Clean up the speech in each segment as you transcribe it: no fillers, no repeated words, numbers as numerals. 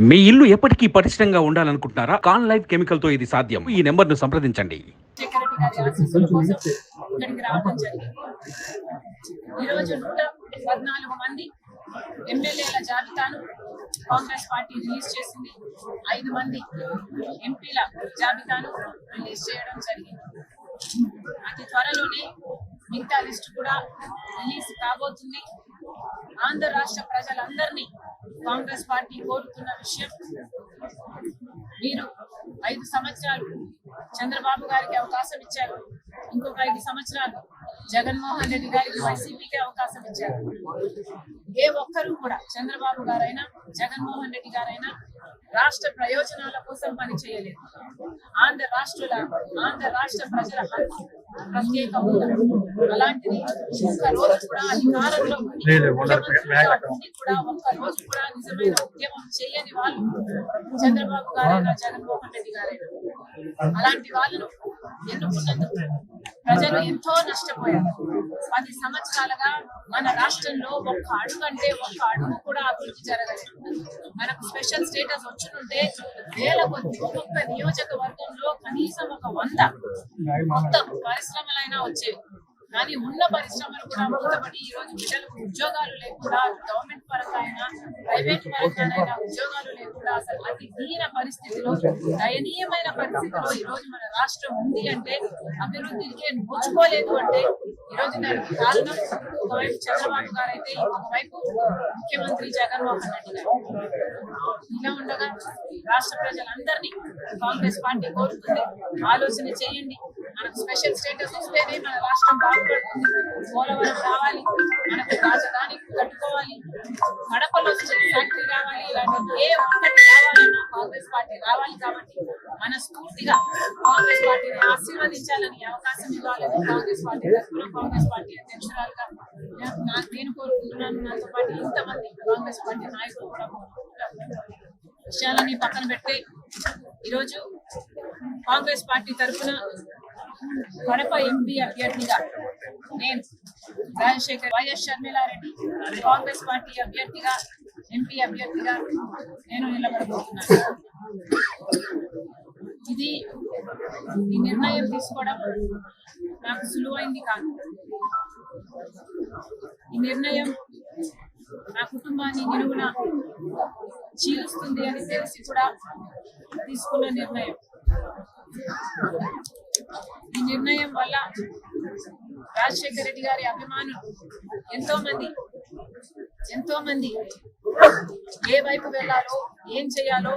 మీ ఇల్లు ఎప్పటికీ పటిష్టంగా ఉండాలనుకుంటున్నారా? కాన్ లైఫ్ కెమికల్ తో ఇది సాధ్యం. ఈ నెంబర్ను సంప్రదించండి. సెక్రటరీ గారి ఆశీస్సుల కోసం ఇక్కడికి రావడం జరిగింది. ఈరోజు 114 మంది ఎమ్మెల్యేల జాబితాను కాంగ్రెస్ పార్టీ రిలీజ్ చేసింది. 5 మంది ఎంపీల జాబితాను రిలీజ్ చేయడం జరిగింది. అతి త్వరలోనే మిగతా లిస్టు కూడా రిలీజ్ కాబోతుంది. ఆంధ్ర రాష్ట్ర ప్రజలందరినీ కాంగ్రెస్ పార్టీ కోరుతున్న విషయం, మీరు 5 సంవత్సరాలు చంద్రబాబు గారికి అవకాశం ఇచ్చారు, ఇంకొక 5 సంవత్సరాలు జగన్మోహన్ రెడ్డి గారికి వైసీపీకి అవకాశం ఇచ్చారు. ఏ ఒక్కరూ కూడా చంద్రబాబు గారైనా జగన్మోహన్ రెడ్డి గారైనా రాష్ట్ర ప్రయోజనాల కోసం పని చేయలేదు. ఆంధ్ర రాష్ట్ర ప్రజల హక్కు ప్రత్యేక హోదా. అలాంటిది ఒక్క రోజు కూడా అధికారంలో ఒక్క రోజు కూడా నిజమైన ఉద్యమం చేయని వాళ్ళు చంద్రబాబు గారైనా జగన్మోహన్ రెడ్డి గారైనా. అలాంటి వాళ్ళను ఎన్నుకున్నందుకు ప్రజలు ఎంతో నష్టపోయారు. 10 సంవత్సరాలుగా మన రాష్ట్రంలో ఒక్క అడుగు కూడా అభివృద్ధి జరగలేదు. మనకు స్పెషల్ స్టేటస్ వచ్చుంటే వేల కొద్ది ఒక్కొక్క నియోజకవర్గంలో కనీసం ఒక 100 కొత్త పరిశ్రమలైనా వచ్చేవి. కానీ ఉన్న పరిశ్రమలు కూడా మూతపడి ఈరోజు పిల్లలకు ఉద్యోగాలు లేకుండా, గవర్నమెంట్ పరంగా అయినా ప్రైవేట్ పరంగానైనా ఉద్యోగాలు లేకుండా అసలు అతి దీన పరిస్థితిలో, దయనీయమైన పరిస్థితిలో ఈరోజు మన రాష్ట్రం ఉంది అంటే, అభివృద్ధికి నోచుకోలేదు అంటే ఈరోజు దానికి కారణం ఒకవైపు చంద్రబాబు గారు అయితే ఇంకొకవైపు ముఖ్యమంత్రి జగన్మోహన్ రెడ్డి గారు. ఇలా ఉండగా రాష్ట్ర ప్రజలందరినీ కాంగ్రెస్ పార్టీ కోరుతుంది, ఆలోచన చేయండి. మనకు స్పెషల్ స్టేటస్ వస్తేనే మన రాష్ట్రం బాగుపడుతుంది. పోలవరం రావాలి, మనకు రాజధాని కట్టుకోవాలి, కడపలో ఫ్యాక్టరీ రావాలి, ఇలాంటి ఏ ఒక్కటి రావాలన్నా కాంగ్రెస్ పార్టీ రావాలి. కాబట్టి మనస్ఫూర్తిగా కాంగ్రెస్ పార్టీని ఆశీర్వదించాలని, అవకాశం ఇవ్వాలని కాంగ్రెస్ పార్టీ తరఫున కాంగ్రెస్ పార్టీ అధ్యక్షురాలుగా నేను కోరుకుంటున్నాను. నాతో పాటు ఇంతమంది కాంగ్రెస్ పార్టీ నాయకులు కూడా కోరుకుంటున్నారు. విషయాలని పక్కన పెడితే ఈరోజు కాంగ్రెస్ పార్టీ తరఫున కడప ఎంపీ అభ్యర్థిగా నేను రాజశేఖర్ వైఎస్ షర్మిలారెడ్డి, కాంగ్రెస్ పార్టీ అభ్యర్థిగా ఎంపీ అభ్యర్థిగా నేను నిలబడబోతున్నాను. ఈ నిర్ణయం తీసుకోవడం నాకు సులువైంది కాదు. ఈ నిర్ణయం నా కుటుంబాన్ని నిలువున చీలుస్తుంది అని తెలిసి కూడా తీసుకున్న నిర్ణయం. ఈ నిర్ణయం వల్ల రాజశేఖర రెడ్డి గారి అభిమానులు ఎంతో మంది ఏ వైపు వెళ్ళాలో, ఏం చేయాలో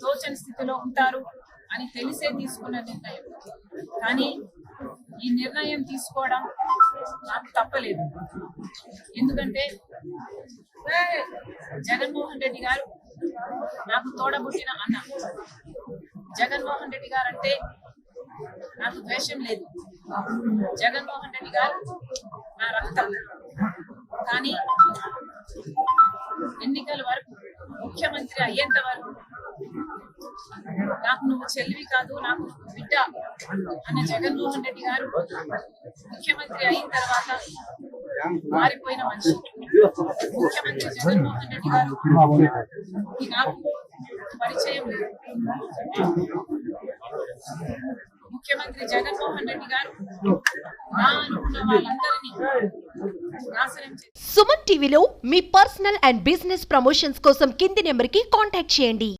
తోచని స్థితిలో ఉంటారు అని తెలిసే తీసుకున్న నిర్ణయం. కానీ ఈ నిర్ణయం తీసుకోవడం నాకు తప్పలేదు. ఎందుకంటే జగన్మోహన్ రెడ్డి గారు నాకు తోడబుట్టిన అన్న. జగన్మోహన్ రెడ్డి గారు అంటే నాకు ద్వేషం లేదు. జగన్మోహన్ రెడ్డి గారు నా రక్తం. కానీ ఎన్నికల వరకు, ముఖ్యమంత్రి అయ్యేంత వరకు నాకు నువ్వు చెల్లివి కాదు, నాకు బిడ్డ అన్న జగన్మోహన్ రెడ్డి గారు ముఖ్యమంత్రి అయిన తర్వాత మారిపోయిన మనిషి. ముఖ్యమంత్రి జగన్మోహన్ రెడ్డి గారు నాకు పరిచయం లేదు. ముఖ్యమంత్రి జగన్మోహన్ రెడ్డి గారు నా అనుకున్న వాళ్ళందరినీ నాశనం చేశారు. సుమన్ టీవీలో మీ పర్సనల్ అండ్ బిజినెస్ ప్రమోషన్స్ కోసం కింది నెంబర్కి కాంటాక్ట్ చేయండి.